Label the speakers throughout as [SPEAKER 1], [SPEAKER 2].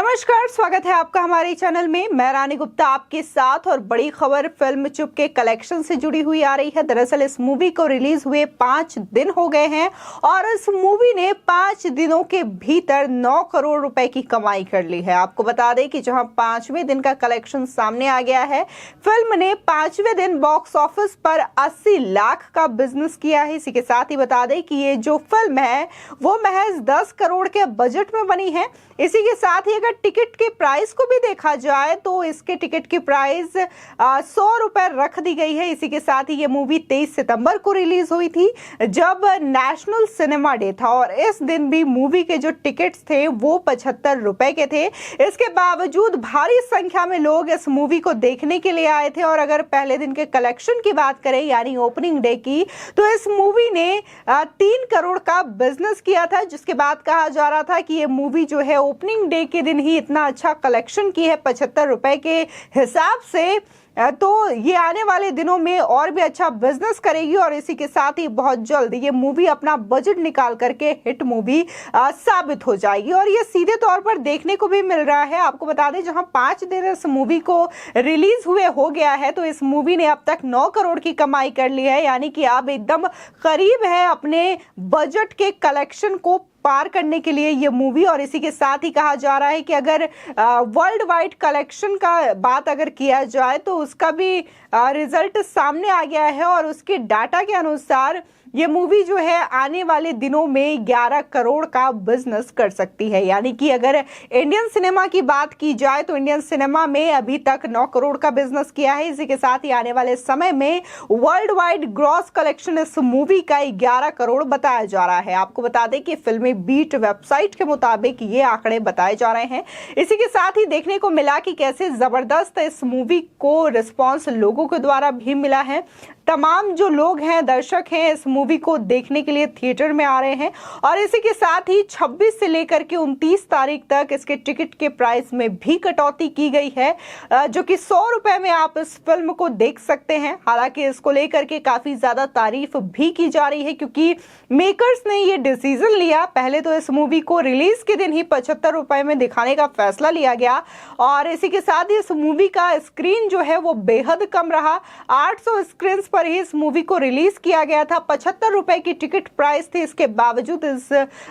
[SPEAKER 1] नमस्कार, स्वागत है आपका हमारे चैनल में। मैं रानी गुप्ता आपके साथ। और बड़ी खबर फिल्म चुप के कलेक्शन से जुड़ी हुई आ रही है। दरअसल इस मूवी को रिलीज हुए 5 दिन हो गए हैं और इस मूवी ने 5 दिनों के भीतर 9 करोड़ रुपए की कमाई कर ली है। आपको बता दें कि जहां 5वें दिन का कलेक्शन सामने आ गया है, फिल्म ने 5वें दिन बॉक्स ऑफिस पर 80 लाख का बिजनेस किया है। इसी के साथ ही बता दें कि ये जो फिल्म है वो महज 10 करोड़ के बजट में बनी है। इसी के साथ ही अगर टिकट के प्राइस को भी देखा जाए तो इसके टिकट की प्राइस 100 रुपए रख दी गई है। इसी के साथ ही ये मूवी 23 सितंबर को रिलीज हुई थी, जब नेशनल सिनेमा डे था। और इस दिन भी मूवी के जो टिकट्स थे वो 75 रुपए के थे। इसके बावजूद भारी संख्या में लोग इस मूवी को देखने के लिए आए थे। और अगर पहले दिन के कलेक्शन की बात करें, यानी ओपनिंग डे की, तो इस मूवी ने 3 करोड़ का बिजनेस किया था, जिसके बाद कहा जा रहा था कि ये मूवी जो है ओपनिंग डे के दिन ही इतना अच्छा कलेक्शन की है 75 रुपए के हिसाब से, तो ये आने वाले दिनों में और भी अच्छा बिजनेस करेगी। और इसी के साथ ही बहुत जल्द ये मूवी अपना बजट निकाल करके हिट मूवी साबित हो जाएगी। और ये सीधे तौर पर देखने को भी मिल रहा है। आपको बता दें, जहां 5 दिन इस मूवी को रिलीज हुए हो गया है, तो इस मूवी ने अब तक 9 करोड़ की कमाई कर ली है, यानी कि अब एकदम करीब है अपने बजट के कलेक्शन को पार करने के लिए ये मूवी। और इसी के साथ ही कहा जा रहा है कि अगर वर्ल्ड वाइड कलेक्शन का बात अगर किया जाए तो उसका भी रिजल्ट सामने आ गया है। और उसके डाटा के अनुसार ये मूवी जो है आने वाले दिनों में 11 करोड़ का बिजनेस कर सकती है। यानी कि अगर इंडियन सिनेमा की बात की जाए तो इंडियन सिनेमा में अभी तक 9 करोड़ का बिजनेस किया है। इसी के साथ ही आने वाले समय में वर्ल्ड वाइड ग्रॉस कलेक्शन इस मूवी का 11 करोड़ बताया जा रहा है। आपको बता दें कि फिल्मी बीट वेबसाइट के मुताबिक ये आंकड़े बताए जा रहे हैं। इसी के साथ ही देखने को मिला कि कैसे जबरदस्त इस मूवी को रिस्पॉन्स लोगों के द्वारा भी मिला है। तमाम जो लोग हैं, दर्शक हैं, इस मूवी को देखने के लिए थिएटर में आ रहे हैं। और इसी के साथ ही 26 से लेकर के 29 तारीख तक इसके टिकट के प्राइस में भी कटौती की गई है, जो कि 100 रुपए में आप इस फिल्म को देख सकते हैं। हालांकि इसको लेकर के काफी ज्यादा तारीफ भी की जा रही है, क्योंकि मेकर्स ने ये डिसीजन लिया। पहले तो इस मूवी को रिलीज के दिन ही 75 रुपए में दिखाने का फैसला लिया गया। और इसी के साथ ही इस मूवी का स्क्रीन जो है वो बेहद कम रहा। 800 स्क्रीन पर ही इस मूवी को रिलीज किया गया था। 75 रुपए की टिकट प्राइस थी। इसके बावजूद इस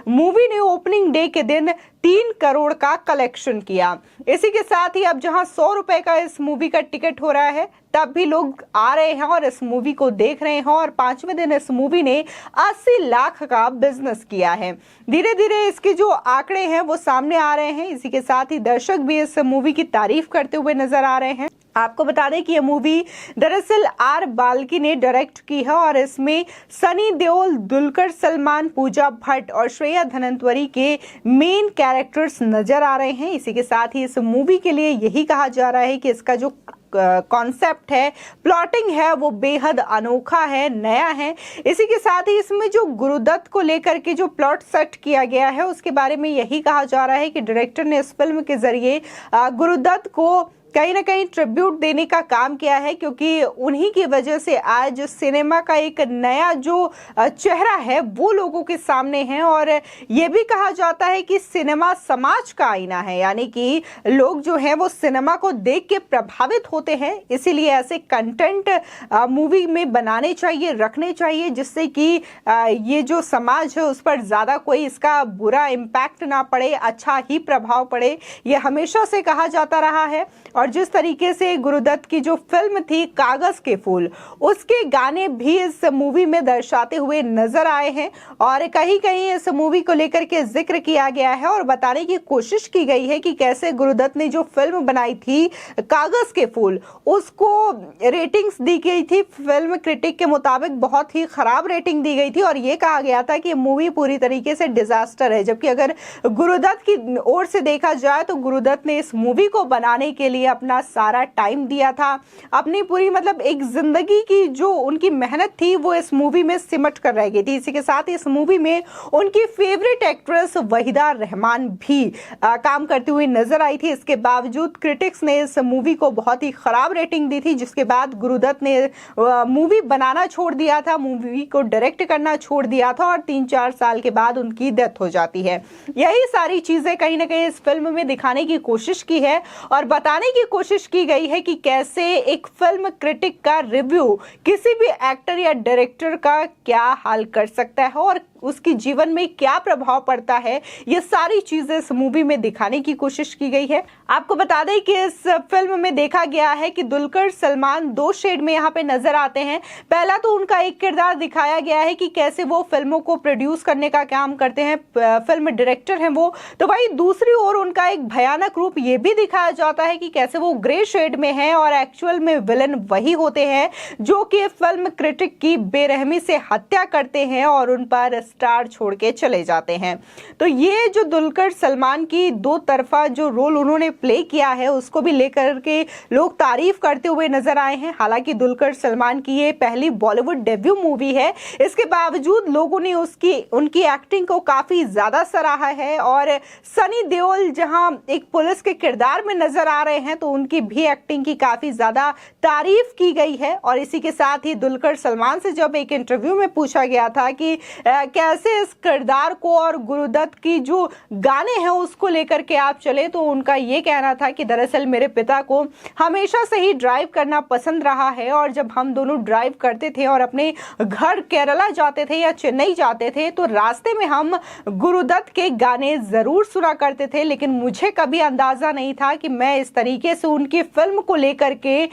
[SPEAKER 1] मूवी ने ओपनिंग डे के दिन 3 करोड़ का कलेक्शन किया। इसी के साथ ही अब जहां 100 रुपए का इस मूवी का टिकट हो रहा है, तब भी लोग आ रहे हैं और इस मूवी को देख रहे हैं। और 5वें दिन इस मूवी ने 80 लाख का बिजनेस किया है। धीरे धीरे इसके जो आंकड़े हैं वो सामने आ रहे हैं। इसी के साथ ही दर्शक भी इस मूवी की तारीफ करते हुए नजर आ रहे हैं। आपको बता दें कि यह मूवी दरअसल आर बाल्की ने डायरेक्ट की है और इसमें सनी देओल, दुलकर सलमान, पूजा भट्ट और श्रेया धनंतरी के मेन कैरेक्टर्स नजर आ रहे हैं। इसी के साथ ही इस मूवी के लिए यही कहा जा रहा है कि इसका जो कॉन्सेप्ट है, प्लॉटिंग है, वो बेहद अनोखा है, नया है। इसी के साथ ही इसमें जो गुरुदत्त को लेकर के जो प्लॉट सेट किया गया है, उसके बारे में यही कहा जा रहा है कि डायरेक्टर ने इस फिल्म के जरिए गुरुदत्त को कहीं ना कहीं ट्रिब्यूट देने का काम किया है, क्योंकि उन्हीं की वजह से आज सिनेमा का एक नया जो चेहरा है वो लोगों के सामने है। और ये भी कहा जाता है कि सिनेमा समाज का आईना है, यानी कि लोग जो हैं वो सिनेमा को देख के प्रभावित होते हैं। इसीलिए ऐसे कंटेंट मूवी में बनाने चाहिए, रखने चाहिए, जिससे कि ये जो समाज है उस पर ज़्यादा कोई इसका बुरा इम्पैक्ट ना पड़े, अच्छा ही प्रभाव पड़े। ये हमेशा से कहा जाता रहा है। और जिस तरीके से गुरुदत्त की जो फिल्म थी कागज के फूल, उसके गाने भी इस मूवी में दर्शाते हुए नजर आए हैं। और कहीं कहीं इस मूवी को लेकर के जिक्र किया गया है और बताने की कोशिश की गई है कि कैसे गुरुदत्त ने जो फिल्म बनाई थी कागज के फूल, उसको रेटिंग्स दी गई थी। फिल्म क्रिटिक के मुताबिक बहुत ही खराब रेटिंग दी गई थी और ये कहा गया था कि मूवी पूरी तरीके से डिजास्टर है। जबकि अगर गुरुदत्त की ओर से देखा जाए तो गुरुदत्त ने इस मूवी को बनाने के लिए अपना सारा टाइम दिया था, अपनी पूरी मतलब एक जिंदगी की जो उनकी मेहनत थी वो इस मूवी में सिमट कर रह गई थी। इसी के साथ इस मूवी में उनकी फेवरेट एक्ट्रेस वहीदा रहमान भी काम करती हुई नजर आई थी। इसके बावजूद क्रिटिक्स ने इस मूवी को बहुत ही खराब रेटिंग दी थी, जिसके बाद गुरुदत्त ने मूवी बनाना छोड़ दिया था, मूवी को डायरेक्ट करना छोड़ दिया था और 3-4 साल के बाद उनकी डेथ हो जाती है। यही सारी चीजें कहीं ना कहीं इस फिल्म में दिखाने की कोशिश की है और बताने की कोशिश की गई है कि कैसे एक फिल्म क्रिटिक का रिव्यू किसी भी एक्टर या डायरेक्टर का क्या हाल कर सकता है और उसकी जीवन में क्या प्रभाव पड़ता है। ये सारी चीजें इस मूवी में दिखाने की कोशिश की गई है। आपको बता दें कि इस फिल्म में देखा गया है कि दुलकर सलमान 2 शेड में यहाँ पे नजर आते हैं। पहला तो उनका एक किरदार दिखाया गया है कि कैसे वो फिल्मों को प्रोड्यूस करने का काम करते हैं, फिल्म डायरेक्टर हैं वो। तो भाई दूसरी ओर उनका एक भयानक रूप ये भी दिखाया जाता है कि कैसे वो ग्रे शेड में है और एक्चुअल में विलन वही होते हैं जो कि फिल्म क्रिटिक की बेरहमी से हत्या करते हैं और उन पर स्टार छोड़ के चले जाते हैं। तो ये जो दुलकर सलमान की 2 तरफा जो रोल उन्होंने प्ले किया है उसको भी लेकर के लोग तारीफ करते हुए नजर आए हैं। हालांकि दुलकर सलमान की ये पहली बॉलीवुड डेब्यू मूवी है, इसके बावजूद लोगों ने उनकी एक्टिंग को काफी ज्यादा सराहा है और सनी देओल जहां एक पुलिस के किरदार में नजर आ रहे हैं तो उनकी भी एक्टिंग की काफी ज्यादा तारीफ की गई है। और इसी के साथ ही दुलकर सलमान से जब एक इंटरव्यू में पूछा गया था कि कैसे इस किरदार को और गुरुदत्त की जो गाने हैं उसको लेकर के आप चले, तो उनका ये कहना था कि दरअसल मेरे पिता को हमेशा से ही ड्राइव करना पसंद रहा है और जब हम दोनों ड्राइव करते थे और अपने घर केरला जाते थे या चेन्नई जाते थे तो रास्ते में हम गुरुदत्त के गाने जरूर सुना करते थे, लेकिन मुझे कभी अंदाजा नहीं था कि मैं इस तरीके से उनकी फिल्म को लेकर के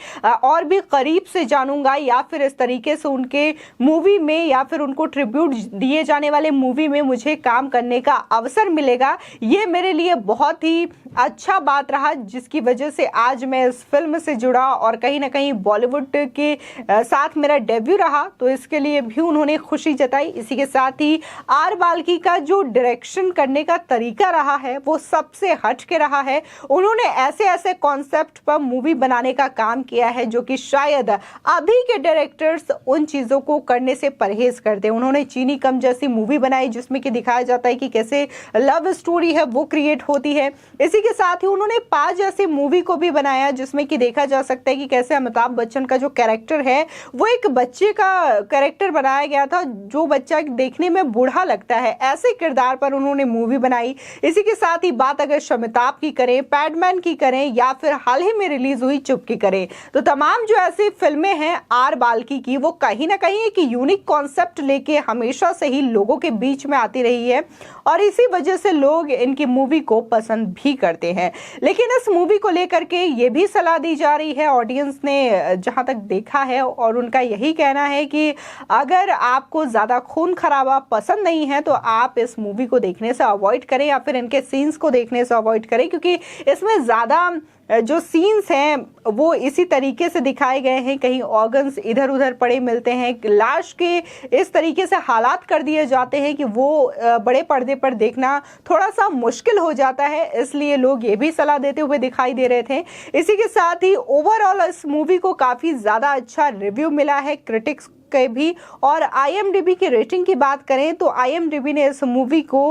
[SPEAKER 1] और भी करीब से जानूंगा या फिर इस तरीके से उनके मूवी में या फिर उनको ट्रिब्यूट दिए जाने वाले मूवी में मुझे काम करने का अवसर मिलेगा। ये मेरे लिए बहुत ही अच्छा बात रहा जिसकी वजह से आज मैं इस फिल्म से जुड़ा और कहीं ना कहीं बॉलीवुड के साथ मेरा डेब्यू रहा, तो इसके लिए भी उन्होंने खुशी जताई। इसी के साथ ही आर बाल्की का जो डायरेक्शन करने का तरीका रहा है वो सबसे हट के रहा है। उन्होंने ऐसे ऐसे कॉन्सेप्ट पर मूवी बनाने का काम किया है जो कि शायद अभी के डायरेक्टर्स उन चीजों को करने से परहेज करते हैं। उन्होंने चीनी कम जैसी मूवी बनाई जिसमें कि दिखाया जाता है कि कैसे लव स्टोरी है वो क्रिएट होती है। इसी के साथ ही उन्होंने 5 जैसी मूवी को भी बनाया जिसमें कि देखा जा सकता है कि कैसे अमिताभ बच्चन का जो कैरेक्टर है वो एक बच्चे का कैरेक्टर बनाया गया था जो बच्चा देखने में बूढ़ा लगता है, ऐसे किरदार पर उन्होंने मूवी बनाई। इसी के साथ ही बात अगर शमिताभ की करें, पैडमैन की करें या फिर हाल ही में रिलीज हुई चुप की करें, तो तमाम जो ऐसी फिल्में हैं आर बाल्की की वो कहीं ना कहीं एक यूनिक कॉन्सेप्ट लेके हमेशा से ही लोगों के बीच में आती रही है और इसी वजह से लोग इनकी मूवी को पसंद भी करते हैं। लेकिन इस मूवी को लेकर के ये भी सलाह दी जा रही है ऑडियंस ने जहां तक देखा है और उनका यही कहना है कि अगर आपको ज्यादा खून खराबा पसंद नहीं है तो आप इस मूवी को देखने से अवॉइड करें या फिर इनके सीन्स को देखने से अवॉइड करें, क्योंकि इसमें ज्यादा जो सीन्स हैं वो इसी तरीके से दिखाए गए हैं। कहीं ऑर्गन्स इधर उधर पड़े मिलते हैं, लाश के इस तरीके से हालात कर दिए जाते हैं कि वो बड़े पर्दे पर देखना थोड़ा सा मुश्किल हो जाता है, इसलिए लोग ये भी सलाह देते हुए दिखाई दे रहे थे। इसी के साथ ही ओवरऑल इस मूवी को काफ़ी ज़्यादा अच्छा रिव्यू मिला है क्रिटिक्स के भी। और IMDb की रेटिंग की बात करें तो IMDb ने इस मूवी को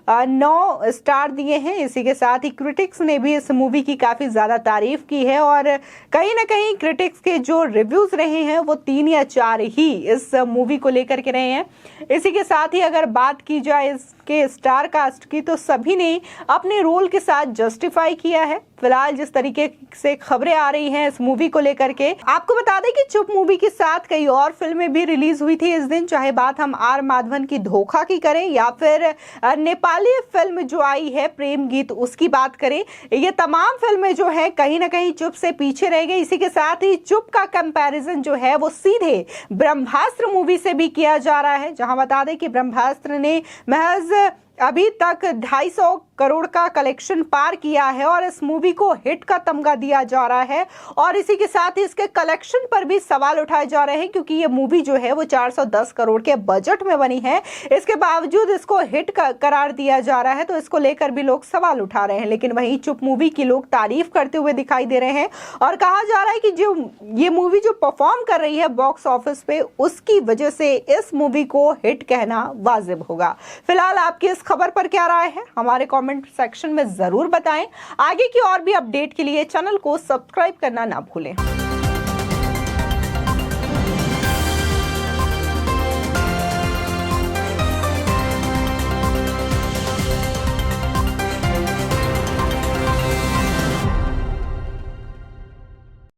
[SPEAKER 1] 9 स्टार दिए हैं। इसी के साथ ही क्रिटिक्स ने भी इस मूवी की काफ़ी ज़्यादा तारीफ की है और कहीं ना कहीं क्रिटिक्स के जो रिव्यूज़ रहे हैं वो 3 या 4 ही इस मूवी को लेकर के रहे हैं। इसी के साथ ही अगर बात की जाए इसके स्टार कास्ट की तो सभी ने अपने रोल के साथ जस्टिफाई किया है। फिलहाल जिस तरीके से खबरें आ रही हैं इस मूवी को लेकर के, आपको बता दें कि चुप मूवी के साथ कई और फिल्में भी रिलीज हुई थी इस दिन, चाहे बात हम आर माधवन की धोखा की करें या फिर नेपाली फिल्म जो आई है प्रेम गीत उसकी बात करें। ये तमाम फिल्में जो है कहीं ना कहीं चुप से पीछे रह गई। इसी के साथ ही चुप का कंपैरिजन जो है वो सीधे ब्रह्मास्त्र मूवी से भी किया जा रहा है, जहां बता दें कि ब्रह्मास्त्र ने महज अभी तक 250 करोड़ का कलेक्शन पार किया है और इस मूवी को हिट का तमगा दिया जा रहा है। और इसी के साथ ही इसके कलेक्शन पर भी सवाल उठाए जा रहे हैं, क्योंकि ये मूवी जो है वो 410 करोड़ के बजट में बनी है। इसके बावजूद इसको हिट करार दिया जा रहा है, तो इसको लेकर भी लोग सवाल उठा रहे हैं। लेकिन वहीं चुप मूवी की लोग तारीफ करते हुए दिखाई दे रहे हैं और कहा जा रहा है कि जो ये मूवी जो परफॉर्म कर रही है बॉक्स ऑफिस पे, उसकी वजह से इस मूवी को हिट कहना वाजिब होगा। फिलहाल आपकी इस खबर पर क्या राय है, हमारे कमेंट सेक्शन में जरूर बताएं। आगे की और भी अपडेट के लिए चैनल को सब्सक्राइब करना ना भूलें।